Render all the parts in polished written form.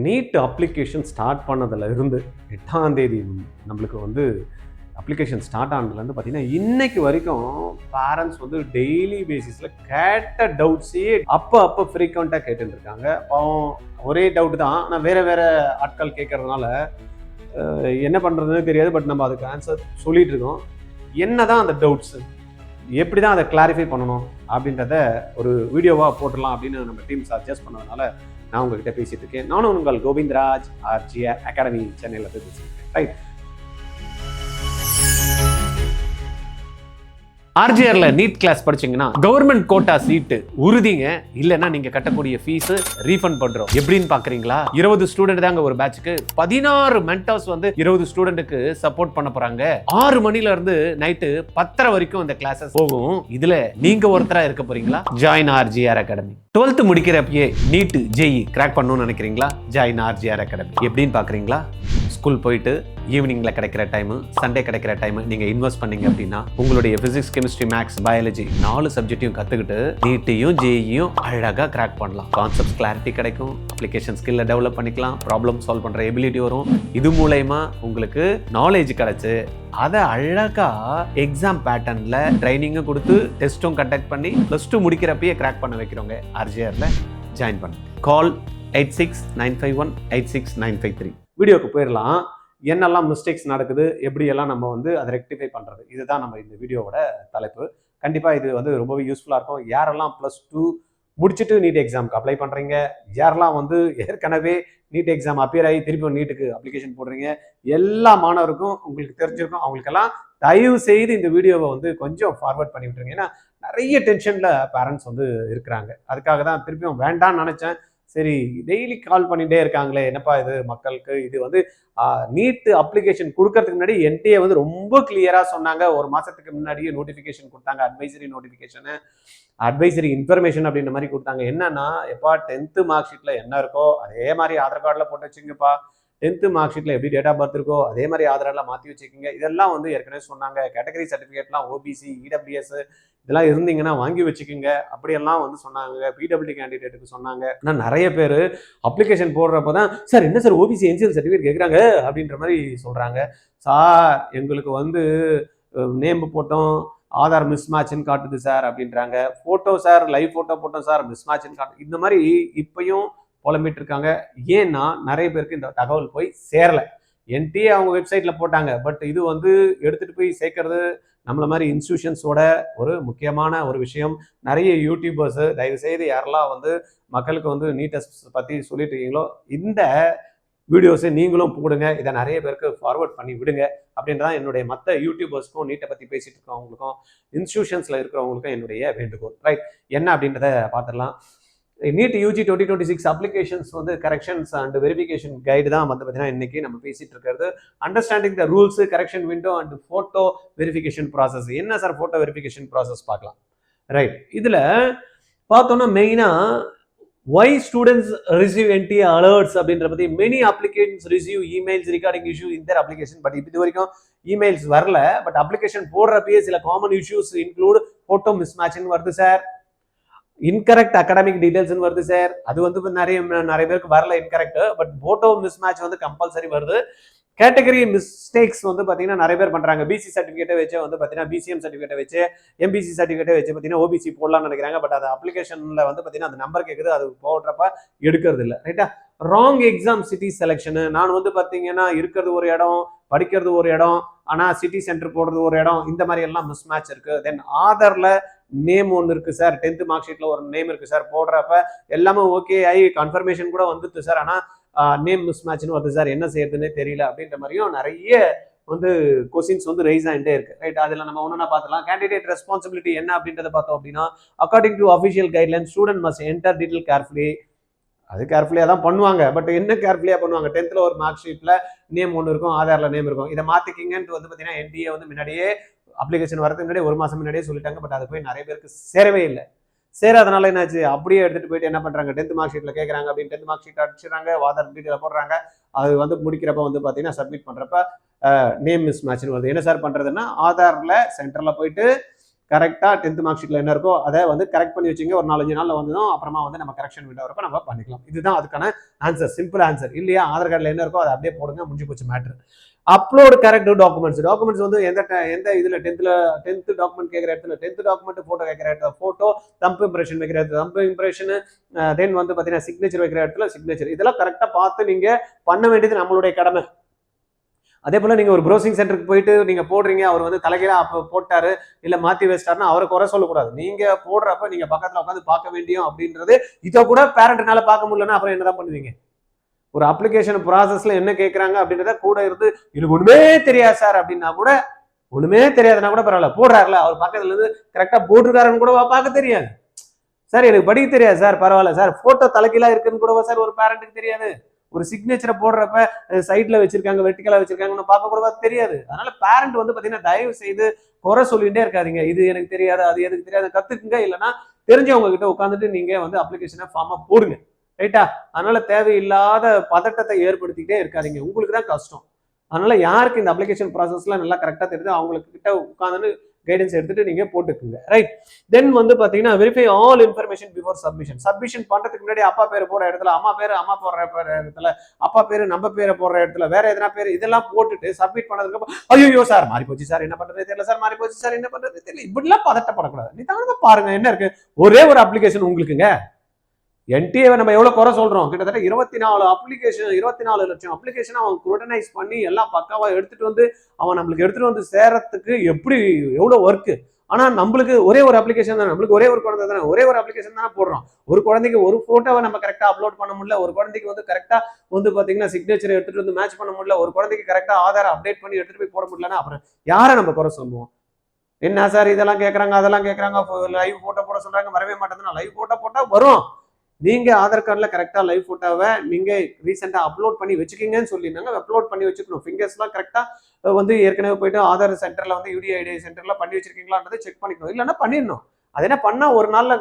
NEET application start பண்ணதுல இருந்து 8ஆம் தேதி நம்மளுக்கு வந்து அப்ளிகேஷன் ஸ்டார்ட் ஆனதுலேருந்து பார்த்தீங்கன்னா இன்னைக்கு வரைக்கும் பேரண்ட்ஸ் வந்து டெய்லி பேசிஸில் கேட்ட டவுட்ஸே அப்போ ஃப்ரீக்வெண்ட்டாக கேட்டுட்டு இருக்காங்க. ஒரே டவுட் தான், ஆனால் வேறு ஆட்கள் கேட்கறதுனால என்ன பண்ணுறதுன்னு தெரியாது. பட் நம்ம அதுக்கு ஆன்சர் சொல்லிட்டு இருக்கோம். என்ன தான் அந்த டவுட்ஸு, எப்படி தான் அதை கிளாரிஃபை பண்ணணும் அப்படின்றத ஒரு வீடியோவாக போட்டுடலாம் அப்படின்னு நம்ம டீம் சஜஸ்ட் பண்ணதுனால நான் உங்ககிட்ட பேசிட்டு இருக்கேன். நானும் உங்கள் கோவிந்தராஜ் ஆர்ஜிஆர் அகாடமி சென்னையில் போய் பேசியிருக்கேன். ரைட், ஆர்ஜிஆர்ல நீட் கிளாஸ் படிச்சீங்கன்னா கவர்மெண்ட் கோட்டா சீட்டு உறுதிங்க. இல்லைன்னா நீங்க கட்டக்கூடிய ஃபீஸ் ரீஃபண்ட் பண்றோம். எப்படின்னு பாக்குறீங்களா? 20 ஸ்டூடெண்ட் தாங்க ஒரு பேட்சுக்கு. 16 மென்டர்ஸ் வந்து 20 ஸ்டூடெண்ட்டுக்கு சப்போர்ட் பண்ண போறாங்க. 6 மணில இருந்து நைட்டு 10:30 வரைக்கும் இந்த கிளாஸஸ் போகும். இதுல நீங்க ஒருத்தரா இருக்க போறீங்களா? Join RGR academy. 12th முடிக்கிறப்பயே நீட் ஜேஇ கிராக் பண்ணணும்னு நினைக்கிறீங்களா? ஜாயின் ஆர்ஜிஆர் அகாடமி. எப்படின்னு பாக்குறீங்களா? ஸ்கூல் போயிட்டு ஈவினிங்ல கிடைக்கிற டைம், சண்டே கிடைக்கிற டைம் நீங்க இன்வெஸ்ட் பண்ணீங்க அப்படின்னா உங்களுடைய பிசிக்ஸ், கெமிஸ்ட்ரி, மேக்ஸ், பயாலஜி 4 சப்ஜெக்டையும் கத்துக்கிட்டு நீட்டையும் ஜேஇயும் அழகா கிராக் பண்ணலாம். கான்செப்ட் கிளாரிட்டி கிடைக்கும், அப்ளிகேஷன் ஸ்கில்ல டெவலப் பண்ணிக்கலாம், ப்ராப்ளம் சால்வ் பண்ற எபிலிட்டி வரும். இது மூலமா உங்களுக்கு நாலேஜ் கிடைச்சு அதை அழகா எக்ஸாம் பேட்டர்ன்ல ட்ரைனிங்கும் கொடுத்து டெஸ்ட்டும் கண்டக்ட் பண்ணி +2 முடிக்கிறப்பயே கிராக் பண்ண வைக்கிறவங்க ஆர்ஜிஆர்ல ஜாயின் பண்ணுங்க. கால் 8695186953. வீடியோக்கு போயிடலாம். என்னெல்லாம் மிஸ்டேக்ஸ் நடக்குது, எப்படியெல்லாம் நம்ம வந்து அதை ரெக்டிஃபை பண்ணுறது, இதுதான் நம்ம இந்த வீடியோவோட தலைப்பு. கண்டிப்பாக இது வந்து ரொம்பவே யூஸ்ஃபுல்லாக இருக்கும். யாரெல்லாம் +2 முடிச்சுட்டு நீட் எக்ஸாமுக்கு அப்ளை பண்ணுறீங்க, யாரெல்லாம் வந்து ஏற்கனவே நீட் எக்ஸாம் அப்பியர் ஆகி திருப்பி நீட்டுக்கு அப்ளிகேஷன் போடுறீங்க, எல்லா மாணவருக்கும் உங்களுக்கு தெரிஞ்சிருக்கும். அவங்களுக்கெல்லாம் தயவு செய்து இந்த வீடியோவை வந்து கொஞ்சம் ஃபார்வர்ட் பண்ணி விட்டுருங்க. ஏன்னா நிறைய டென்ஷனில் பேரண்ட்ஸ் வந்து இருக்கிறாங்க. அதுக்காக தான் திருப்பியும் வேண்டான்னு நினச்சேன். சரி, டெய்லி கால் பண்ணிகிட்டே இருக்காங்களே, என்னப்பா இது மக்களுக்கு. இது வந்து நீட் அப்ளிகேஷன் கொடுக்கறதுக்கு முன்னாடி என்டிஏ வந்து ரொம்ப கிளியராக சொன்னாங்க. ஒரு மாதத்துக்கு முன்னாடியே நோட்டிஃபிகேஷன் கொடுத்தாங்க. அட்வைசரி நோட்டிஃபிகேஷனு, அட்வைசரி இன்ஃபர்மேஷன் அப்படின்ற மாதிரி கொடுத்தாங்க. என்னன்னா, எப்பா 10th மார்க் ஷீட்டில் என்ன இருக்கோ அதே மாதிரி ஆதார் கார்டில் போட்டு வச்சுங்கப்பா. 10th மார்க் ஷீட்டில் எப்படி டேட் ஆஃப் பர்த் இருக்கோ அதே மாதிரி ஆதாரில் மாற்றி வச்சுக்கோங்க. இதெல்லாம் வந்து ஏற்கனவே சொன்னாங்க. கேட்டகரி சர்டிஃபிகேட்லாம் ஓபிசி, இடபிள்யூஎஸ் இதெல்லாம் இருந்தீங்கன்னா வாங்கி வச்சுக்கோங்க அப்படியெல்லாம் வந்து சொன்னாங்க. பிடபிள்யூடி கேண்டிடேட்டுக்கு சொன்னாங்க. ஆனால் நிறைய பேர் அப்ளிகேஷன் போடுறப்ப தான், சார் என்ன சார் ஓபிசி என்சிஎல் சர்டிஃபிகேட் கேட்குறாங்க அப்படின்ற மாதிரி சொல்கிறாங்க. சார் எங்களுக்கு வந்து நேம் போட்டோம், ஆதார் மிஸ் மேட்ச்னு காட்டுது சார் அப்படின்றாங்க. ஃபோட்டோ சார், லைவ் ஃபோட்டோ போட்டோம் சார், மிஸ் மேட்ச்னு காட்டு. இந்த மாதிரி இப்பயும் புலம்பிட்டு இருக்காங்க. ஏன்னா நிறைய பேருக்கு இந்த தகவல் போய் சேரல. என்டிஏ அவங்க வெப்சைட்ல போட்டாங்க. பட் இது வந்து எடுத்துட்டு போய் சேர்க்கறது நம்மள மாதிரி இன்ஸ்டிடியூஷன்ஸோட ஒரு முக்கியமான ஒரு விஷயம். நிறைய யூடியூபர்ஸ் தயவு செய்து யாரெல்லாம் வந்து மக்களுக்கு வந்து நீட் பற்றி சொல்லிட்டு இருக்கீங்களோ இந்த வீடியோஸை நீங்களும் போடுங்க. இதை நிறைய பேருக்கு ஃபார்வர்ட் பண்ணி விடுங்க அப்படின்றதான் என்னுடைய மற்ற யூடியூபர்ஸ்க்கும் நீட்டை பற்றி பேசிட்டு இருக்கவங்களுக்கும் இன்ஸ்டிடியூஷன்ஸில் இருக்கிறவங்களுக்கும் என்னுடைய வேண்டுகோள். ரைட், என்ன அப்படின்றத பார்த்துடலாம். நீட் யூஜி 2026 அப்ளிகேஷன்ஸ் வந்து கரெக்ஷன்ஸ் அண்ட் வெரிஃபிகேஷன் கைடு தான் வந்து பார்த்தீங்கன்னா இன்னைக்கு நம்ம பேசிட்டு இருக்கிறது. Understanding the rules, correction window and photo verification process. என்ன சார் ஃபோட்டோ வெரிஃபிகேஷன் ப்ராசஸ் பார்க்கலாம். ரைட், இதில் பார்த்தோன்னா மெயினாக why students receive NTA alerts அப்படின்ற பற்றி many applicants receive emails regarding issue in their application. But இது வரைக்கும் இமெயில்ஸ் வரல. பட் அப்ளிகேஷன் போடுறப்பயே சில காமன் இஷ்யூஸ் இன்க்ளூட் ஃபோட்டோ மிஸ் மேட்ச்னு வருது சார், இன்கரெக்ட் அகாடமிக் டீடைல்ஸ்னு வருது சார். அது வந்து நிறைய பேருக்கு வரல incorrect. But photo miss match வந்து கம்பல்சரி வருது. கேட்டகரி மிஸ்டேக்ஸ் வந்து பார்த்தீங்கன்னா நிறைய பேர் பண்ணுறாங்க. பிசி சர்டிஃபிகேட்டை வச்சு வந்து பார்த்தீங்கன்னா பிசிஎம் சர்டிஃபிகேட்டை வச்சு எம்பிசி சர்டிஃபிகேட்டை வச்சு பார்த்தீங்கன்னா ஓபிசி போடலாம்னு நினைக்கிறாங்க. பட் அது அப்ளிகேஷனில் வந்து பார்த்தீங்கன்னா அந்த நம்பர் கேட்குது, அது போடுறப்ப எடுக்கிறது இல்லை. ரைட்டா, ராங் எக்ஸாம் சிட்டி செலெக்ஷனு. நான் வந்து பார்த்தீங்கன்னா இருக்கிறது ஒரு இடம், படிக்கிறது ஒரு இடம், ஆனால் சிட்டி சென்டர் போடுறது ஒரு இடம், இந்த மாதிரி எல்லாம் மிஸ் மேட்ச் இருக்குது. தென் ஆதாரில் நேம் ஒன்று இருக்குது சார், 10th மார்க் ஷீட்டில் ஒரு நேம் இருக்குது சார், போடுறப்ப எல்லாமே ஓகே ஆகி கன்ஃபர்மேஷன் கூட வந்துட்டு சார், ஆனால் நேம் மிஸ் மேட்ச்னு வருது சார், என்ன செய்யறதுன்னே தெரியல அப்படின்ற மாதிரியும் நிறைய வந்து கொஸ்டின்ஸ் வந்து ரைஸ் ஆகிட்டே இருக்கு. ரைட், அதில் நம்ம ஒன்றுனா பார்த்துலாம். கேண்டிடேட் ரெஸ்பான்சிபிலிட்டி என்ன அப்படின்றத பார்த்தோம் அப்படின்னா, according to official guideline student must enter detail carefully. அது கேர்ஃபுல்லியாக தான் பண்ணுவாங்க. பட் என்ன கேர்ஃபுல்லியாக பண்ணுவாங்க, 10th ஒரு மார்க் ஷீட்டில் நேம் ஒன்று இருக்கும், ஆதாரில் நேம் இருக்கும். இதை மாற்றிக்கிங்கன்ட்டு வந்து பார்த்தீங்கன்னா என்டிஏ வந்து முன்னாடியே அப்ளிகேஷன் வரதுக்கு முன்னாடியே 1 மாதம் முன்னாடியே சொல்லிட்டாங்க. பட் அது போய் நிறைய பேருக்கு சேரவே இல்லை. சேராதனால என்னாச்சு, அப்படியே எடுத்துகிட்டு போயிட்டு என்ன பண்ணுறாங்க, 10th மார்க் ஷீட்டில் கேட்குறாங்க அப்படின்னு 10th மார்க் ஷீட் அடிச்சுறாங்க, ஆதார் டீட்டெயில் போடுறாங்க. அது வந்து முடிக்கிறப்ப வந்து பார்த்தீங்கன்னா சப்மிட் பண்ணுறப்ப நேம் மிஸ் மேட்ச்னு வருது. என்ன சார் பண்ணுறதுன்னா, ஆதாரில் சென்டரில் போயிட்டு கரெக்டாக 10th மார்க் ஷீட்டில் என்ன இருக்கோ அதை வந்து கரெக்ட் பண்ணி வச்சுங்க. ஒரு 4-5 நாளில் வந்ததும் அப்புறமா வந்து நம்ம கரெக்ஷன் விண்டோ வரப்போ நம்ம பண்ணிக்கலாம். இதுதான் அதுக்கான ஆன்சர், சிம்பிள் ஆன்சர். இல்லையா, ஆதார் கார்டில் என்ன இருக்கோ அதை அப்படியே போடுங்க, முடிஞ்சு போச்சு மேட்ரு. அப்லோடு கரெக்ட் டாக்குமெண்ட்ஸ் வந்து எந்த இதில் 10th டாக்குமெண்ட் கேட்குற இடத்துல 10th டாக்குமெண்ட், ஃபோட்டோ கேட்குற இடத்துல ஃபோட்டோ, தம்ப் இம்ப்ரெஷன் வைக்கிற இடத்துல தம்ப் இம்ப்ரெஷன், தென் வந்து பார்த்தீங்கன்னா சிக்னேச்சர் வைக்கிற இடத்துல சிக்னேச்சர். இதெல்லாம் கரெக்டாக பார்த்து நீங்கள் பண்ண வேண்டியது நம்மளுடைய கடமை. அதே போல நீங்க ஒரு ப்ரௌசிங் சென்டருக்கு போயிட்டு நீங்க போடுறீங்க, அவர் வந்து தலைகீழா போட்டாரு இல்ல மாத்தி வச்சிட்டாருன்னா அவரை குறை சொல்லக்கூடாது. நீங்க போடுறப்ப நீங்க பக்கத்துல உட்காந்து பார்க்க வேண்டியும் அப்படின்றது. இதை கூட பேரண்ட்னால பார்க்க முடியலன்னா அப்புறம் என்னதான் பண்ணுவீங்க? ஒரு அப்ளிகேஷன் ப்ராசஸ்ல என்ன கேட்கறாங்க அப்படின்றத கூட இருந்து எனக்கு ஒண்ணுமே தெரியாது சார் அப்படின்னா கூட, ஒண்ணுமே தெரியாதுன்னா கூட பரவாயில்ல, போடுறாருல அவர் பக்கத்துல இருந்து கரெக்டா போட்டிருக்காருன்னு கூட பார்க்க தெரியாது. சார் எனக்கு படிக்க தெரியாது சார், பரவாயில்ல சார், போட்டோ தலைகீழா இருக்குன்னு கூட சார் ஒரு பேரண்ட்டுக்கு தெரியாது. ஒரு சிக்னேச்சரை போடுறப்ப சைட்ல வச்சிருக்காங்க, வெர்டிகலா வச்சிருக்காங்கன்னு பார்க்க கூட தெரியாது. அதனால பேரண்ட் வந்து பாத்தீங்கன்னா தயவு செய்து குறை சொல்லிட்டே இருக்காதீங்க. இது எனக்கு தெரியாது, அது எனக்கு தெரியாது, கத்துக்குங்க. இல்லைன்னா தெரிஞ்சவங்க கிட்ட உட்காந்துட்டு நீங்க வந்து அப்ளிகேஷனை ஃபார்மா போடுங்க. ரைட்டா? அதனால தேவையில்லாத பதட்டத்தை ஏற்படுத்திக்கிட்டே இருக்காதீங்க, உங்களுக்கு தான் கஷ்டம். அதனால யாருக்கு இந்த அப்ளிகேஷன் ப்ராசஸ்லாம் நல்லா கரெக்டா தெரியுது அவங்களுக்கு கிட்ட உட்காந்து கைடன்ஸ் எடுத்துட்டு நீங்க போட்டுக்குங்க. ரைட்? தென் வந்து பாத்தீங்கன்னா verify all information before submission. Submission பண்றதுக்கு முன்னாடி அப்பா பேர் போடுற இடத்துல அம்மா போடுற இடத்துல, அப்பா பேரு நம்ம பேரை போடுற இடத்துல, வேற எதனா பேர், இதெல்லாம் போட்டுட்டு சப்மிட் பண்ணதுக்கு அப்புறம் ஐயோ சார் மாறி போச்சு சார், என்ன பண்றது தெரியல சார், மாறி போச்சு சார், என்ன பண்றது தெரியல, இப்படிலாம் பதட்டப்படக்கூடாது. நிதானமா பாருங்க என்ன இருக்கு. ஒரே ஒரு அப்ளிகேஷன் உங்களுக்குங்க. என்டிஏவை நம்ம எவ்வளவு குறை சொல்றோம், கிட்டத்தட்ட 24 லட்சம் அப்ளிகேஷன் அவன் ஸ்க்ரூட்டனைஸ் பண்ணி எல்லாம் பக்காவா எடுத்துட்டு வந்து அவன் நம்மளுக்கு எடுத்துட்டு வந்து சேரத்துக்கு எப்படி எவ்வளவு ஒர்க். ஆனா நம்மளுக்கு ஒரே ஒரு அப்ளிகேஷன் தானே, நம்மளுக்கு ஒரே ஒரு குழந்தை தானே, ஒரே ஒரு அப்ளிகேஷன் தானே போடுறோம். ஒரு குழந்தைக்கு ஒரு போட்டோவை நம்ம கரெக்டா அப்லோட் பண்ண முடியல, ஒரு குழந்தைக்கு வந்து கரெக்டா வந்து பாத்தீங்கன்னா சிக்னேச்சர் எடுத்துட்டு வந்து மேட்ச் பண்ண முடியல, ஒரு குழந்தைக்கு கரெக்டா ஆதார அப்டேட் பண்ணி எடுத்துட்டு போய் போட முடியலன்னா அப்புறம் யாரை நம்ம குறை சொல்லுவோம்? என்ன சார் இதெல்லாம் கேட்கறாங்க, அதெல்லாம் கேட்கறாங்க, லைவ் போட்டோ போட சொல்றாங்க, வரவே மாட்டேங்குதுன்னா லைவ் போட்டோ போட்டா வரும். நீங்க ஆதார் கார்டில் கரெக்டா லைவ் போட்டோவை நீங்க ரீசெண்டா அப்லோட் பண்ணி வச்சுக்கீங்கன்னு சொல்லியிருந்தாங்க. அப்லோட் பண்ணி வச்சுக்கணும். ஃபிங்கர்ஸ்லாம் கரெக்டா வந்து ஏற்கனவே போயிட்டு ஆதார் சென்டர்ல வந்து யூடிஐடி சென்டர்ல பண்ணி வச்சிருக்கீங்களான்றதை செக் பண்ணிக்கணும். இல்லைன்னா பண்ணிடணும். அது என்ன பண்ணா ஒரு நாள்ல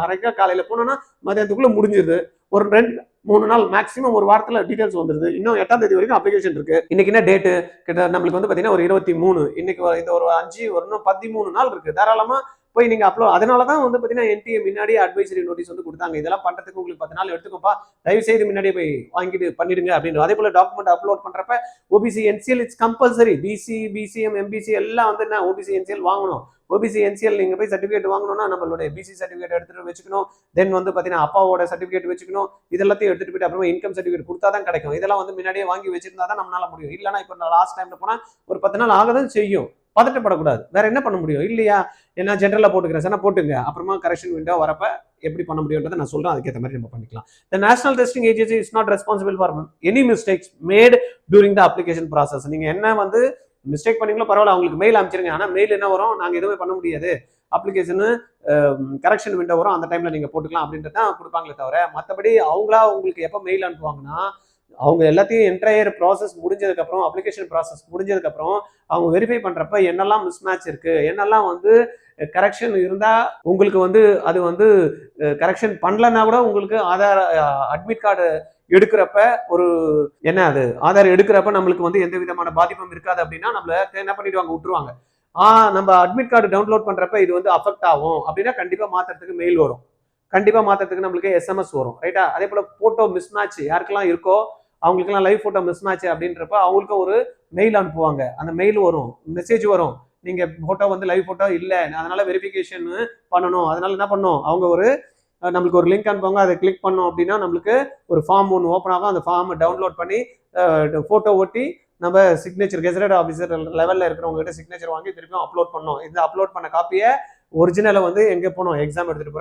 அரைக்கா காலையில போனோம்னா மதியானத்துக்குள்ள முடிஞ்சிருது. ஒரு 2-3 நாள் மேக்ஸிமம் ஒரு வாரத்துல டீடைல்ஸ் வந்துருது. இன்னும் 8ஆம் தேதி வரைக்கும் அப்ளிகேஷன் இருக்கு. இன்னைக்கு என்ன டேட்டு? கிட்ட நம்மளுக்கு வந்து பாத்தீங்கன்னா ஒரு 23. இன்னைக்கு இந்த ஒரு 5 இன்னும் 13 நாள் இருக்கு. தாராளமா போய் நீங்க அப்லோட். அதனாலதான் வந்து பாத்தீங்கன்னா என்டிஏ முன்னாடியே அட்வைசரி நோட்டீஸ் வந்து கொடுத்தாங்க. இதெல்லாம் பண்றதுக்கு உங்களுக்கு 10 நாள் எடுத்துக்கோப்பா, தயவு செய்து முன்னாடியே போய் வாங்கிட்டு பண்ணிடுங்க அப்படின்னு. அதே போல டாக்குமெண்ட் அப்லோட் பண்றப்ப OBC NCL it's compulsory. BC, BCM, MBC எல்லாம் வந்து என்ன ஓபிசி என்சிஎல் வாங்கணும். ஓபிசி என்சிஎல் நீங்க போய் சர்டிபிகேட் வாங்கணும்னா நம்மளுடைய பிசி சர்டிபிகேட் எடுத்துட்டு வச்சுக்கணும். தென் வந்து பாத்தீங்கன்னா அப்பாவோட சர்டிபிகேட் வச்சுக்கணும். இதெல்லாத்தையும் எடுத்துட்டு போயிட்டு அப்புறமா இன்கம் சர்டிபிகேட் கொடுத்தாதான் கிடைக்கும். இதெல்லாம் வந்து முன்னாடியே வாங்கி வச்சிருந்தா தான் நம்மளால முடியும். இல்லைன்னா இப்ப லாஸ்ட் டைம்ல போனா ஒரு 10 நாள் ஆகதான் செய்யும். பதட்டப்படக்கூடாது. வேற என்ன பண்ண முடியும்? இல்லையா? என்ன ஜென்ரலா போட்டுக்கிறேன் சார், போட்டுங்க. அப்புறமா கரெக்ஷன் விண்டோ வரப்ப எப்படி பண்ண முடியும்ன்றதை நான் சொல்றேன். அதுக்கேற்ற மாதிரி நம்ம பண்ணிக்கலாம். The National Testing Agency is not responsible for any mistakes made during the application process. நீங்க என்ன வந்து மிஸ்டேக் பண்ணீங்களோ பரவாயில்ல, அவங்களுக்கு மெயில் அனுப்பிச்சிருங்க. ஆனா மெயில் என்ன வரும், நாங்க எதுவுமே பண்ண முடியாது, அப்ளிகேஷன் கரெக்ஷன் விண்டோ வரும், அந்த டைம்ல நீங்க போட்டுக்கலாம் அப்படின்றது தான் கொடுப்பாங்களே தவிர, மற்றபடி அவங்களா உங்களுக்கு எப்போ மெயில் அனுப்புவாங்கன்னா அவங்க எல்லாத்தையும் என்டையர் ப்ராசஸ் முடிஞ்சதுக்கு அப்புறம், அப்ளிகேஷன் ப்ராசஸ் முடிஞ்சதுக்கு அப்புறம் அவங்க வெரிஃபை பண்றப்ப என்னெல்லாம் மிஸ்மேட்ச் இருக்கு, என்னெல்லாம் வந்து கரெக்ஷன் இருந்தா உங்களுக்கு வந்து அது வந்து கரெக்ஷன் பண்ணலன்னா கூட உங்களுக்கு ஆதார் அட்மிட் கார்டு எடுக்கிறப்ப ஒரு என்ன அது ஆதார் எடுக்கிறப்ப நம்மளுக்கு வந்து எந்த விதமான பாதிப்பும் இருக்காது அப்படின்னா நம்மள என்ன பண்ணிடுவாங்க, விட்டுருவாங்க. நம்ம அட்மிட் கார்டு டவுன்லோட் பண்றப்ப இது வந்து அஃபெக்ட் ஆகும் அப்படின்னா கண்டிப்பா மாத்துறதுக்கு மெயில் வரும், கண்டிப்பா மாத்துறதுக்கு நம்மளுக்கு எஸ்எம்எஸ் வரும். ரைட்டா? அதே போல போட்டோ மிஸ்மேட்ச் யாருக்கெல்லாம் இருக்கோ அவங்களுக்குலாம் லைவ் போட்டோ மிஸ்மேட்ச் அப்படின்றப்ப அவங்களுக்கு ஒரு மெயில் அனுப்புவாங்க. அந்த மெயில் வரும், மெசேஜ் வரும், நீங்க போட்டோ வந்து லைவ் போட்டோ இல்லை, அதனால வெரிஃபிகேஷன் பண்ணணும். அதனால என்ன பண்ணும், அவங்க ஒரு நம்மளுக்கு ஒரு லிங்க் அனுப்புவாங்க, அதை கிளிக் பண்ணோம் அப்படின்னா நம்மளுக்கு ஒரு ஃபார்ம் ஒன்று ஓப்பன் ஆகும். அந்த ஃபார்ம் டவுன்லோட் பண்ணி போட்டோ ஒட்டி நம்ம சிக்னேச்சர் கெசட்டட் ஆஃபீஸர் லெவலில் இருக்கிறவங்க கிட்ட சிக்னேச்சர் வாங்கி திருப்பியும் அப்லோட் பண்ணோம். இந்த அப்லோட் பண்ண காப்பியை ஒரிஜினலை வந்து எங்கே போகணும், எக்ஸாம் எடுத்துட்டு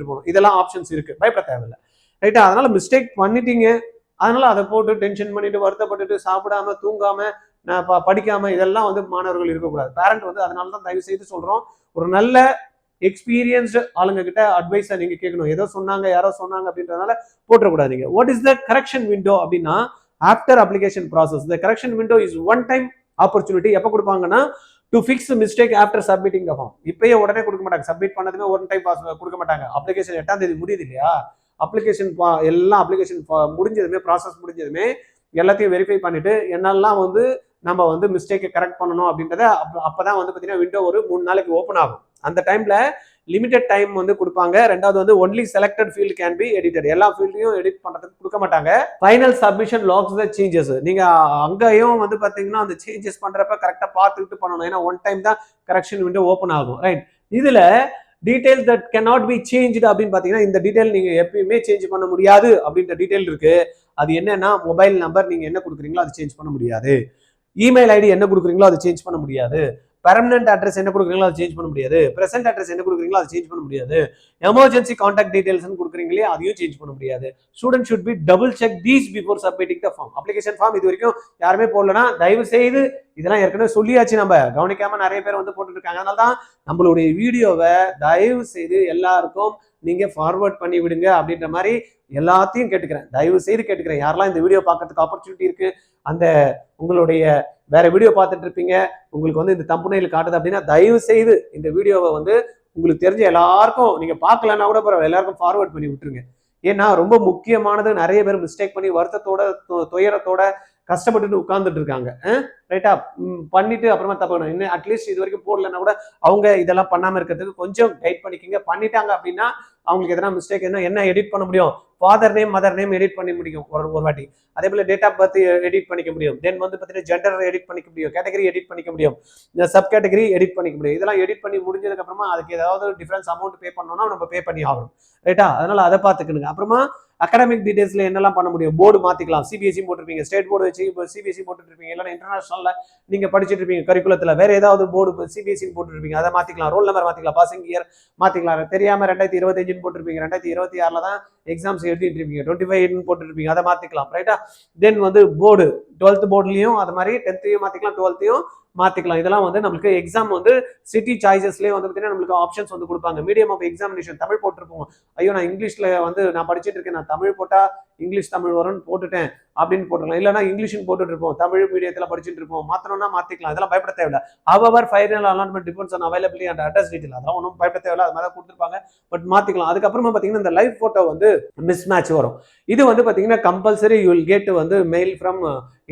போகணும். இதெல்லாம் ஆப்ஷன்ஸ் இருக்கு, பயப்பட தேவையில்லை. ரைட்டா? அதனால மிஸ்டேக் பண்ணிட்டீங்க, அதனால அதை போட்டு டென்ஷன் பண்ணிட்டு வருத்தப்பட்டுட்டு சாப்பிடாம தூங்காம படிக்காம இதெல்லாம் வந்து மாணவர்கள் இருக்கக்கூடாது. பேரண்ட் வந்து அதனால தான் தயவு செய்து சொல்றோம், ஒரு நல்ல எக்ஸ்பீரியன்ஸ்டு ஆளுங்க கிட்ட அட்வைஸை நீங்க கேட்கணும். ஏதோ சொன்னாங்க யாரோ சொன்னாங்க அப்படின்றதுனால போட்டுறக்கூடாது. நீங்க what is the correction window அப்படின்னா after application process the correction window is one time opportunity. எப்போ கொடுப்பாங்கன்னா to fix mistake after submitting the form. இப்பயே உடனே கொடுக்க மாட்டாங்க, சப்மிட் பண்ணதுமே ஒன் டைம் கொடுக்க மாட்டாங்க. அப்ளிகேஷன் 8ஆம் தேதி முடியுது இல்லையா, அப்ளிகேஷன் எல்லாம் அப்ளிகேஷன் முடிஞ்சதுமே ப்ராசஸ் முடிஞ்சதுமே எல்லாத்தையும் வெரிஃபை பண்ணிட்டு என்னெல்லாம் வந்து நம்ம வந்து மிஸ்டேக்கை கரெக்ட் பண்ணணும் அப்படின்றத அப்பதான் வந்து பார்த்தீங்கன்னா விண்டோ ஒரு 3 நாளைக்கு ஓப்பன் ஆகும். அந்த டைம்ல லிமிடெட் டைம் வந்து கொடுப்பாங்க. ரெண்டாவது வந்து only selected field can be edited, எல்லா ஃபீல்டையும் எடிட் பண்றதுக்கு கொடுக்க மாட்டாங்க. Final submission locks the changes. நீங்க அங்கேயும் வந்து பாத்தீங்கன்னா அந்த சேஞ்சஸ் பண்றப்ப கரெக்டா பார்த்துக்கிட்டு பண்ணணும். ஏன்னா ஒன் டைம் தான் கரெக்ஷன் விண்டோ ஓப்பன் ஆகும். ரைட், இதுல details that can not be changed அப்படின்னு பாத்தீங்கன்னா இந்த டீடைல் நீங்க எப்பயுமே சேஞ்ச் பண்ண முடியாது அப்படின்ற டீடைல் இருக்கு. அது என்னன்னா மொபைல் நம்பர் நீங்க என்ன கொடுக்குறீங்களோ அது சேஞ்ச் பண்ண முடியாது, இமெயில் ஐடி என்ன கொடுக்குறீங்களோ அது சேஞ்ச் பண்ண முடியாது, பெர்மனன்ட் அட்ரஸ் என்ன கொடுக்குறீங்களோ அதை சேஞ்ச் பண்ண முடியாது, பிரசன்ட் அட்ரஸ் என்ன கொடுக்குறீங்களோ அதை சேஞ்ச் பண்ண முடியாது, எமர்ஜென்சி கான்டாக்ட் டீடைல்ஸ் கொடுக்குறீங்களே அதையும் சேஞ்ச் பண்ண முடியாது. Student should be double check these before submitting the form. Application form இது வரைக்கும் யாருமே போடலன்னா தயவு செய்து இதெல்லாம் ஏற்கனவே சொல்லியாச்சு, நம்ம கவனிக்காம நிறைய பேர் வந்து போட்டுட்டு இருக்காங்க. அதனால தான் நம்மளுடைய வீடியோவை தயவு செய்து எல்லாருக்கும் நீங்க ஃபார்வர்ட் பண்ணி விடுங்க அப்படின்ற மாதிரி எல்லாத்தையும் கேட்டுக்கிறேன், தயவு செய்து கேட்டுக்கிறேன். யாரெல்லாம் இந்த வீடியோ பார்க்கறதுக்கு ஆப்பர்ச்சுனிட்டி இருக்கு, அந்த உங்களுடைய வேற வீடியோ பார்த்துட்டு இருப்பீங்க, உங்களுக்கு வந்து இந்த தம்புனையில் காட்டுது அப்படின்னா தயவு செய்து இந்த வீடியோவை வந்து உங்களுக்கு தெரிஞ்ச எல்லாருக்கும், நீங்க பார்க்கலன்னா கூட பரவாயில்ல, எல்லாருக்கும் ஃபார்வர்ட் பண்ணி விட்டுருங்க. ஏன்னா ரொம்ப முக்கியமானது, நிறைய பேர் மிஸ்டேக் பண்ணி வருத்தத்தோட துயரத்தோட கஷ்டப்பட்டு உட்கார்ந்துட்டு இருக்காங்க. ரைட்டா, பண்ணிட்டு அப்புறமா தப்பு இன்னும் அட்லீஸ்ட் இது வரைக்கும் போடலன்னா கூட அவங்க இதெல்லாம் பண்ணாம இருக்கிறதுக்கு கொஞ்சம் கைட் பண்ணிக்கிங்க. பண்ணிட்டாங்க அப்படின்னா அவங்களுக்கு எதனா மிஸ்டேக் என்ன எடிட் பண்ண முடியும், father name mother name edit பண்ணி முடியும் ஒரு வாட்டி. அதே போல டேட் ஆஃப் பர்த் எடிட் பண்ணிக்க முடியும். தென் வந்து பார்த்தீங்கன்னா ஜெண்டர் எடிட் பண்ணிக்க முடியும், கேட்டகரி எடிட் பண்ணிக்க முடியும், சப் கேட்டகரி எடிட் பண்ணிக்க முடியும். இதெல்லாம் எடிட் பண்ணி முடிஞ்சதுக்கு அப்புறமா அதுக்கு ஏதாவது டிஃபரன்ஸ் அமௌண்ட் பே பண்ணோம்னா நம்ம பே பண்ணி ஆகணும். ரைட்டா, அதனால அதை பார்த்துக்கணுங்க. அப்புறமா அகாடமிக் டீடைல்ஸ்ல என்னெல்லாம் பண்ண முடியும், போர்டு மாத்திக்கலாம். சிபிஎஸ்சி போட்டிருப்பீங்க, ஸ்டேட் போர்டு வச்சு சிபிஎஸ்சி போட்டுட்டு இருப்பீங்க, இல்லைன்னா இன்டர்நேஷனல்ல நீங்க படிச்சுட்டு இருப்பீங்க கரிக்குலத்துல வேற ஏதாவது போர்டு சிபிஎஸ்சி போட்டுருப்பீங்க, அதை மாத்திக்கலாம். ரோல் நம்பர் மாத்திக்கலாம், பாசிங் இயர் மாத்திக்கலாம். தெரியாம 2025 போட்டிருப்பீங்க, 2026 தான் எக்ஸாம்ஸ் எழுதிட்டு இருப்பீங்க, 25 போட்டுருப்பீங்க, அதை மாத்திக்கலாம். ரைட்டா, தென் வந்து போர்டு 12th போர்டுலயும் அது மாதிரி 10th மாத்திக்கலாம், 12th மாத்திக்கலாம். இதெல்லாம் வந்து நம்மளுக்கு எக்ஸாம் வந்து சிட்டி சாய்ஸஸ்லேயே வந்து பார்த்தீங்கன்னா நம்மளுக்கு ஆப்ஷன்ஸ் வந்து கொடுப்பாங்க. மீடியம் ஆஃப் எக்ஸாமினேஷன் தமிழ் போட்டிருப்போம், ஐயோ நான் இங்கிலீஷ்ல வந்து நான் படிச்சுட்டு இருக்கேன், நான் தமிழ் போட்டா இங்கிலீஷ் தமிழ் வரும்னு போட்டுட்டேன் அப்படின்னு போட்டுக்கலாம். இல்லைன்னா இங்கிலீஷ் போட்டுட்டு இருப்போம், தமிழ் மீடியத்துல படிச்சுட்டு இருப்போம், மாத்தணும்னா மாத்திக்கலாம். இதெல்லாம் பயப்பட தேவையில்லை. However final allotment depends on availability and address detail, அதெல்லாம் ஒன்றும் பயப்பட தேவையில்லை, அது மாதிரி கொடுத்துருப்பாங்க, பட் மாத்திக்கலாம். அதுக்கப்புறமா பார்த்தீங்கன்னா இந்த லைவ் போட்டோ வந்து மிஸ் மேட்ச் வரும். இது வந்து பார்த்தீங்கன்னா கம்பல்சரி யூ வில் கெட் வந்து மெயில் ஃப்ரம்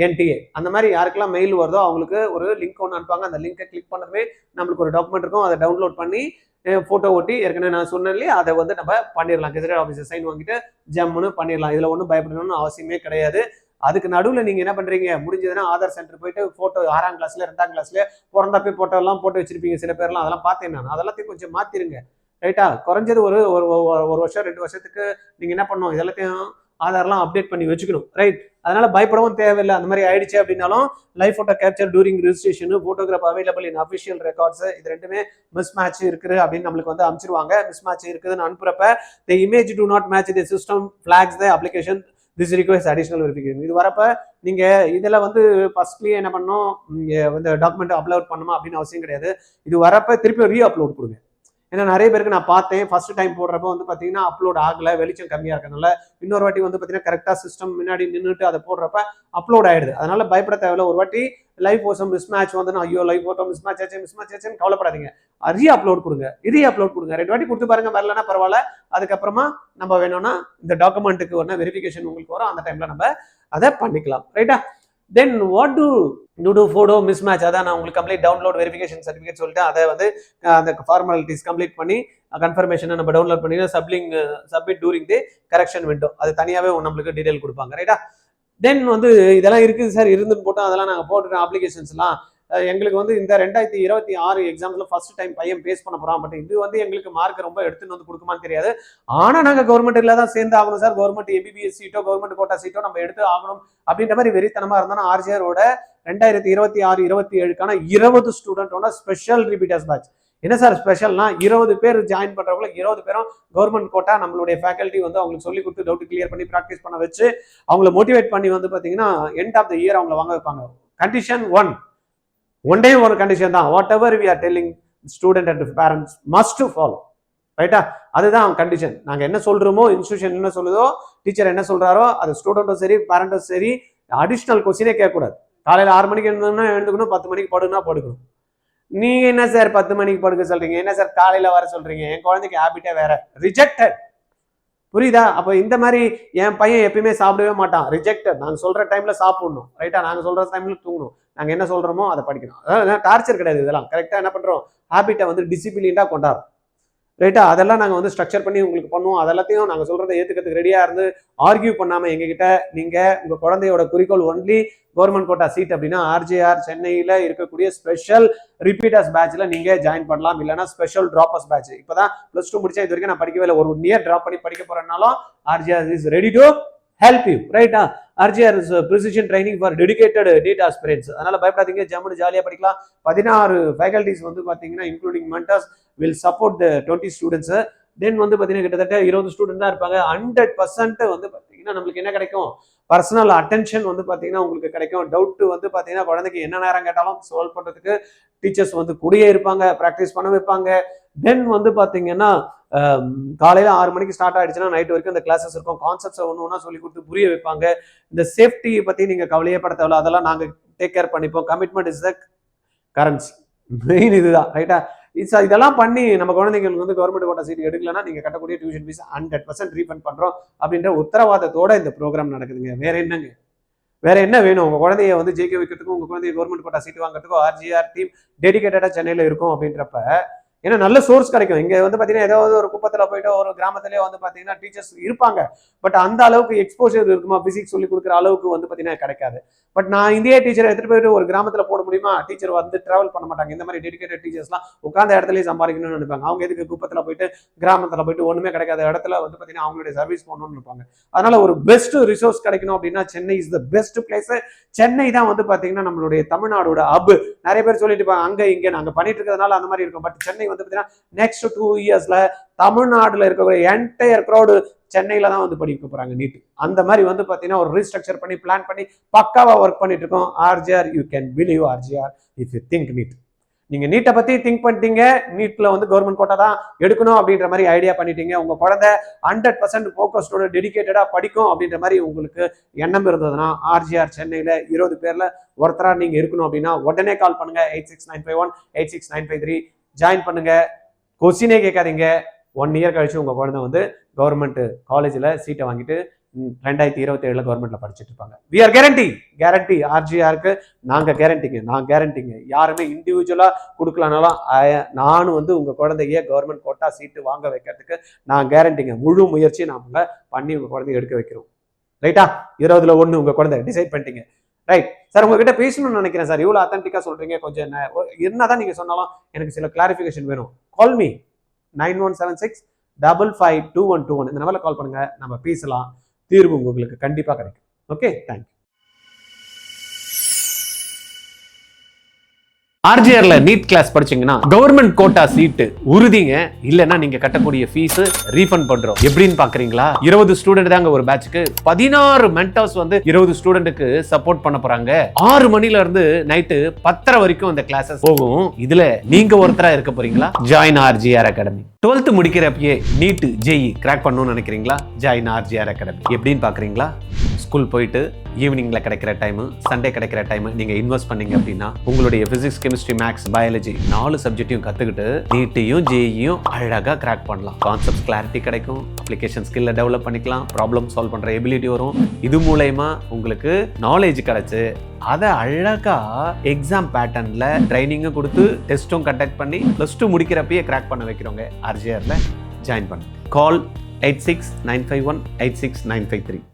NTA. அந்த மாதிரி யாருக்கெல்லாம் மெயில் வருதோ அவங்களுக்கு ஒரு லிங்க் ஒன்று அனுப்பாங்க. அந்த லிங்கை கிளிக் பண்ணதுமே நம்மளுக்கு ஒரு டாக்குமெண்ட் இருக்கும், அதை டவுன்லோட் பண்ணி போட்டோ ஒட்டி ஏற்கனவே நான் சொன்னேன் இல்லையா, அதை வந்து நம்ம பண்ணிடலாம். கெசட்டட் ஆஃபீஸர் சைன் வாங்கிட்டு ஜம்முன்னு பண்ணிடலாம். இதுல ஒன்றும் பயப்படணும்னு அவசியமே கிடையாது. அதுக்கு நடுவில் நீங்க என்ன பண்றீங்க, முடிஞ்சதுன்னா ஆதார் சென்டர் போயிட்டு போட்டோ 6ஆம் கிளாஸ்ல 2ஆம் கிளாஸ்ல பிறந்தப்பே போட்டோ எல்லாம் போட்டு வச்சிருப்பீங்க சில பேர்லாம், அதெல்லாம் பார்த்தேன் நான். அதெல்லாத்தையும் கொஞ்சம் மாத்திருங்க. ரைட்டா, குறைஞ்சது ஒரு வருஷம் 2 வருஷத்துக்கு நீங்க என்ன பண்ணணும், இதெல்லாத்தையும் ஆதார்லாம் அப்டேட் பண்ணி வச்சுக்கணும். ரைட், அதனால பயப்படவும் தேவையில்லை. அந்த மாதிரி ஆயிடுச்சு அப்படின்னாலும் live photo capture during registration, photograph available in official records, இது ரெண்டுமே மிஸ் மேட்ச் இருக்குது அப்படின்னு நம்மளுக்கு வந்து அனுப்பிச்சிருவாங்க. மிஸ் மேட்ச் இருக்குதுன்னு அனுப்புறப்ப the image do not match the system flags the application, this request additional verification. இது வரப்ப நீங்க இதுல வந்து ஃபர்ஸ்ட்லயே என்ன பண்ணணும், இந்த டாக்குமெண்ட் அப்லோட் பண்ணணுமா அப்படின்னு அவசியம் கிடையாது. இது வரப்ப திருப்பி ரீ அப்லோட் கொடுங்க. ஏன்னா நிறைய பேருக்கு நான் பார்த்தேன், ஃபர்ஸ்ட் டைம் போடுறப்ப வந்து பார்த்தீங்கன்னா அப்லோட் ஆகலை, வெளிச்சம் கம்மியாக இருக்கிறதுனால. இன்னொரு வாட்டி வந்து பார்த்தீங்கன்னா கரெக்டாக சிஸ்டம் முன்னாடி நின்றுட்டு அதை போடுறப்ப அப்லோட் ஆயிடுது. அதனால பயப்பட தேவையில்ல. ஒரு வாட்டி லைவ் போட்டோ மிஸ் மேட்ச் வந்து ஐயோ லைவ் போட்டோ மிஸ் மேட்ச் ஆச்சுன்னு கவலைப்படாதீங்க. ரீ அப்லோட் கொடுங்க, 2 வாட்டி கொடுத்து பாருங்க, வரலன்னா பரவாயில்ல. அதுக்கப்புறமா நம்ம வேணும்னா இந்த டாக்குமெண்ட்டுக்கு ஒன்று வெரிஃபிகேஷன் உங்களுக்கு வரும், அந்த டைம்ல நம்ம அதை பண்ணிக்கலாம். ரைட்டா, then what to photo miss match, அதான் நான் உங்களுக்கு கம்ப்ளீட் டவுன்லோட் வெரிஃபிகேஷன் சர்டிஃபிகேட் சொல்லிட்டு அதை வந்து அந்த ஃபார்மாலிட்டிஸ் கம்ப்ளீட் பண்ணி கன்ஃபர்மேஷனை நம்ம டவுன்லோட் பண்ணி submit during the correction window, அது தனியாகவே நம்மளுக்கு டீடைல் கொடுப்பாங்க. ரைட்டா, தென் வந்து இதெல்லாம் இருக்குது சார், இருந்துன்னு போட்டோம், அதெல்லாம் நாங்கள் போட்டுட்டோம் அப்ளிகேஷன்ஸ்லாம். எங்களுக்கு வந்து இந்த 2026 எக்ஸாம்ஸ்ல ஃபர்ஸ்ட் டைம் பையன் பேஸ் பண்ண போறான், பட் இது வந்து எங்களுக்கு மார்க் ரொம்ப எடுத்துன்னு வந்து கொடுக்குமான்னு தெரியாது. ஆனா நாங்க கவர்மெண்ட்ல தான் சேர்ந்து ஆகணும் சார், கவர்மெண்ட் MBBS சீட்டோ கவர்மெண்ட் கோட்டா சீட்டோ நம்ம எடுத்து ஆகணும் அப்படின்ற மாதிரி வெறித்தனமா இருந்தாலும் RJRோட 2026-27க்கான 20 ஸ்டூடெண்டோட ஸ்பெஷல் ரிப்பீட்டர்ஸ் பேட்ச். என்ன சார் ஸ்பெஷல்னா 20 பேர் ஜாயின் பண்றவங்க 20 பேரும் கவர்மெண்ட் கோட்டா நம்மளுடைய ஃபேக்கல்ட்டி வந்து அவங்களுக்கு சொல்லி கொடுத்து டவுட் கிளியர் பண்ணி ப்ராக்டிஸ் பண்ண வச்சு அவங்களை மோட்டிவேட் பண்ணி வந்து பாத்தீங்கன்னா எண்ட் ஆஃப் த இயர் அவங்களை வாங்க வைப்பாங்க. கண்டிஷன் ஒன் டே ஒரு கண்டிஷன் தான், whatever we are telling student and parents must follow. ரைட்டா, அதுதான் கண்டிஷன். நாங்க என்ன சொல்றோமோ, இன்ஸ்டியூஷன் என்ன சொல்லுதோ, டீச்சர் என்ன சொல்றாரோ, அது ஸ்டூடெண்ட்டும் சரி பேரண்ட்டும் சரி அடிஷனல் கொஸ்டினே கேட்கக்கூடாது. காலையில் 6 மணிக்கு எழுந்தோம்னா எழுந்துக்கணும், 10 மணிக்கு படுக்கணும். நீங்க என்ன சார் 10 மணிக்கு படுக்க சொல்றீங்க, என்ன சார் காலையில வர சொல்றீங்க, என் குழந்தைக்கு ஹேபிட்டே வேற. ரிஜெக்டட். புரியுதா? அப்போ இந்த மாதிரி என் பையன் எப்பயுமே சாப்பிடவே மாட்டான், ரிஜெக்டட். நாங்கள் சொல்ற டைம்ல சாப்பிடணும், ரைட்டா? நாங்கள் சொல்ற டைம்ல தூங்கணும், நாங்கள் என்ன சொல்றோமோ அதை படிக்கணும். அதாவது டார்ச்சர் கிடையாது, இதெல்லாம் கரெக்டாக என்ன பண்றோம், ஹேபிட்டை வந்து டிசிப்ளின்டா கொண்டாடுறோம், ரைட்டா? அதெல்லாம் நாங்கள் வந்து ஸ்ட்ரக்சர் பண்ணி உங்களுக்கு பண்ணுவோம். அதெல்லாத்தையும் நாங்கள் சொல்றதை ஏற்றுக்கிறதுக்கு ரெடியா இருந்து ஆர்கியூ பண்ணாம எங்ககிட்ட நீங்க உங்க குழந்தையோட குறிக்கோள் ஒன்லி கவர்மெண்ட் கோட்டா சீட் அப்படின்னா ஆர்ஜேஆர் சென்னையில இருக்கக்கூடிய ஸ்பெஷல் ரிப்பீட்டர்ஸ் பேட்ச்ல நீங்க ஜாயின் பண்ணலாம். இல்லைன்னா ஸ்பெஷல் டிராப்பர்ஸ் பேட்ச். இப்பதான் +2 முடிச்சா இது வரைக்கும் நான் படிக்கவே இல்லை, ஒரு நியர் டிராப் பண்ணி படிக்க போறேன்னாலும் RJR is ready to help you, ரைட்டா? RGR is precision training for dedicated NEET aspirants. அதனால பயப்படாதீங்க, ஜம்முன்னு ஜாலியாக படிக்கலாம். 16 ஃபேக்கல்டிஸ் வந்து பார்த்தீங்கன்னா including mentors will support the 20 students. Then வந்து பார்த்தீங்கன்னா கிட்டத்தட்ட 20 ஸ்டூடெண்ட் தான் இருப்பாங்க. 100% வந்து பார்த்தீங்கன்னா நம்மளுக்கு என்ன கிடைக்கும், பர்சனல் அட்டென்ஷன் வந்து பார்த்தீங்கன்னா உங்களுக்கு கிடைக்கும். டவுட் வந்து பார்த்தீங்கன்னா குழந்தைக்கு என்ன நேரம் கேட்டாலும் சால்வ் பண்ணுறதுக்கு டீச்சர்ஸ் வந்து கூடயே இருப்பாங்க, ப்ராக்டிஸ் பண்ண வைப்பாங்க. தென் வந்து பார்த்தீங்கன்னா காலையில் 6 மணிக்கு ஸ்டார்ட் ஆயிடுச்சுன்னா நைட் வரைக்கும் இந்த கிளாஸஸ் இருக்கும். கான்செப்ட்ஸை ஒன்று ஒன்றா சொல்லி கொடுத்து புரிய வைப்பாங்க. இந்த சேஃப்டி பற்றி நீங்கள் கவலையே பட தேவையில்ல, அதெல்லாம் நாங்கள் டேக் கேர் பண்ணிப்போம். Commitment is the currency, main இதுதான், ரைட்டா? இதெல்லாம் பண்ணி நம்ம குழந்தைங்களுக்கு வந்து கவர்மெண்ட் கோட்டா சீட் எடுக்கலன்னா நீங்க கட்டக்கூடிய டியூஷன் ஃபீஸ் 100% ரீஃபண்ட் பண்றோம் அப்படின்ற உத்தரவாதத்தோட இந்த ப்ரோக்ராம் நடக்குதுங்க. வேற என்னங்க, வேற என்ன வேணும்? உங்க குழந்தைய வந்து ஜெயிக்க வைக்கிறதுக்கும் உங்க குழந்தைய கவர்மெண்ட் கோட்டா சீட் வாங்குறதுக்கும் ஆர்ஜிஆர் டீம் டெடிகேட்டடா சென்னையில இருக்கும் அப்படின்றப்ப ஏன்னா நல்ல சோர்ஸ் கிடைக்கும். இங்க வந்து பாத்தீங்கன்னா ஏதாவது ஒரு குப்பத்துல போயிட்டு ஒரு கிராமத்திலேயே வந்து பாத்தீங்கன்னா டீச்சர்ஸ் இருப்பாங்க, பட் அந்த அளவுக்கு எக்ஸ்போஷர் இருக்குமா, பிசிக்ஸ் சொல்லி கொடுக்குற அளவுக்கு வந்து பாத்தீங்கன்னா கிடைக்காது. பட் நான் இந்திய டீச்சரை எடுத்துட்டு போயிட்டு ஒரு கிராமத்துல போட முடியுமா? டீச்சர் வந்து டிராவல் பண்ண மாட்டாங்க. இந்த மாதிரி டெடிகேட்டட் டீச்சர்ஸ்லாம் உட்கார்ந்த இடத்துலயே சம்பாதிக்கணும்னு நினைப்பாங்க. அவங்க எதுக்கு குப்பத்துல போயிட்டு கிராமத்துல போயிட்டு ஒண்ணுமே கிடைக்காத இடத்துல வந்து பாத்தீங்கன்னா அவங்களுடைய சர்வீஸ் பண்ணணும்னு இருப்பாங்க. அதனால ஒரு பெஸ்ட் ரிசோர்ஸ் கிடைக்கணும் அப்படின்னா Chennai is the best place. Chennai தான் வந்து பாத்தீங்கன்னா நம்மளுடைய தமிழ்நாடோட ஹப். நிறைய பேர் சொல்லிட்டு இருப்பாங்க அங்க இங்க நாங்க பண்ணிட்டு இருக்கிறதுனால அந்த மாதிரி இருக்கும். பட் சென்னை வந்து பாத்தீங்கன்னா நெக்ஸ்ட் 2 இயர்ஸ்ல தமிழ்நாடுல இருக்கக்கூடிய என்டையர் க்ரௌடு சென்னையில தான் வந்து படிக்க போறாங்க நீட். அந்த மாதிரி வந்து பாத்தீங்கன்னா ஒரு ரீஸ்ட்ரக்சர் பண்ணி பிளான் பண்ணி பக்காவா ஒர்க் பண்ணிட்டு இருக்கோம். RGR, you can believe RGR if you think NEET. நீங்க நீட்டை பத்தி திங்க் பண்ணிட்டீங்க, நீட்ல வந்து கவர்மெண்ட் கோட்டா தான் எடுக்கணும் அப்படின்ற மாதிரி ஐடியா பண்ணிட்டீங்க, உங்க குழந்தை 100% ஃபோக்கஸ்டோட டெடிகேட்டடா படிக்கும் அப்படின்ற மாதிரி உங்களுக்கு எண்ணம் இருந்ததுன்னா ஆர்ஜிஆர் சென்னையில 20 பேர்ல ஒருத்தரா நீங்க இருக்கணும் அப்படின்னா உடனே கால் பண்ணுங்க. 86951 86953 ஜாயின் பண்ணுங்க. கொஸ்டினே கேட்காதீங்க. 1 இயர் கழிச்சு உங்க குழந்தை வந்து கவர்மெண்ட் காலேஜ்ல சீட்டை வாங்கிட்டு 2027 கவர்மெண்ட்ல படிச்சுட்டு இருப்பாங்க. வி ஆர் கேரண்டி ஆர்ஜிஆருக்கு நாங்க கேரண்டிங்க, நான் கேரண்டிங்க. யாருமே இண்டிவிஜுவலா கொடுக்கலனாலும் நானும் வந்து உங்க குழந்தைய கவர்மெண்ட் கோட்டா சீட்டு வாங்க வைக்கிறதுக்கு நான் கேரண்டிங்க. முழு முயற்சி நாம பண்ணி உங்க குழந்தைய எடுக்க வைக்கிறோம், ரைட்டா? 20ல் 1 உங்க குழந்தை டிசைட் பண்ணிட்டீங்க, ரைட்? சார் உங்ககிட்ட பேசணும்னு நினைக்கிறேன் சார், இவ்வளவு அத்தன்டிக்கா சொல்றீங்க, கொஞ்சம் என்னதான் நீங்க சொன்னாலும் எனக்கு சில கிளாரிபிகேஷன் வேணும். Call me 9176552121. இந்த நம்பர்ல கால் பண்ணுங்க, நம்ம பேசலாம். தீர்வு உங்களுக்கு கண்டிப்பா கிடைக்கும். Okay, thank you. ஆர்ஜிஆர்ல நீட் கிளாஸ் படிச்சீங்கன்னா கவர்மெண்ட் கோட்டா சீட்டு உறுதிங்க. இல்லைன்னா நீங்க கட்டக்கூடிய ஃபீஸ் ரீஃபண்ட் பண்றோம். எப்படின்னு பாக்குறீங்களா? 20 ஸ்டூடெண்ட் தாங்க ஒரு பேட்சுக்கு. 16 மென்டர்ஸ் வந்து 20 ஸ்டூடெண்ட்டுக்கு சப்போர்ட் பண்ண போறாங்க. 6 மணில இருந்து நைட்டு 10:30 வரைக்கும் அந்த கிளாஸஸ் போகும். இதுல நீங்க ஒருத்தரா இருக்க போறீங்களா? Join RGR academy. 12th முடிக்கிறப்பயே நீட் ஜேஇ கிராக் பண்ணணும்னு நினைக்கிறீங்களா? ஜாயின் ஆர்ஜிஆர் அகாடமி. எப்படின்னு பாக்குறீங்களா? ஸ்கூல் போயிட்டு ஈவினிங்ல கிடைக்கிற டைம், சண்டே கிடைக்கிற டைம் நீங்க இன்வெஸ்ட் பண்ணீங்க அப்படின்னா உங்களுடைய பிசிக்ஸ், கெமிஸ்ட்ரி, மேக்ஸ், பயாலஜி 4 சப்ஜெக்டையும் கத்துக்கிட்டு நீட்டையும் ஜேஇயும் அழகா கிராக் பண்ணலாம். கான்செப்ட் கிளாரிட்டி கிடைக்கும், அப்ளிகேஷன் ஸ்கில்ல டெவலப் பண்ணிக்கலாம், ப்ராப்ளம் சால்வ் பண்ற எபிலிட்டி வரும். இது மூலமா உங்களுக்கு நாலேஜ் கிடைச்சு அதை அழகா எக்ஸாம் பேட்டர்ன்ல ட்ரைனிங்கும் கொடுத்து டெஸ்ட்டும் கண்டக்ட் பண்ணி +2 முடிக்கிறப்பயே கிராக் பண்ண வைக்கிறவங்க ஆர்ஜிஆர்ல ஜாயின் பண்ணுங்க. கால் 8695186953.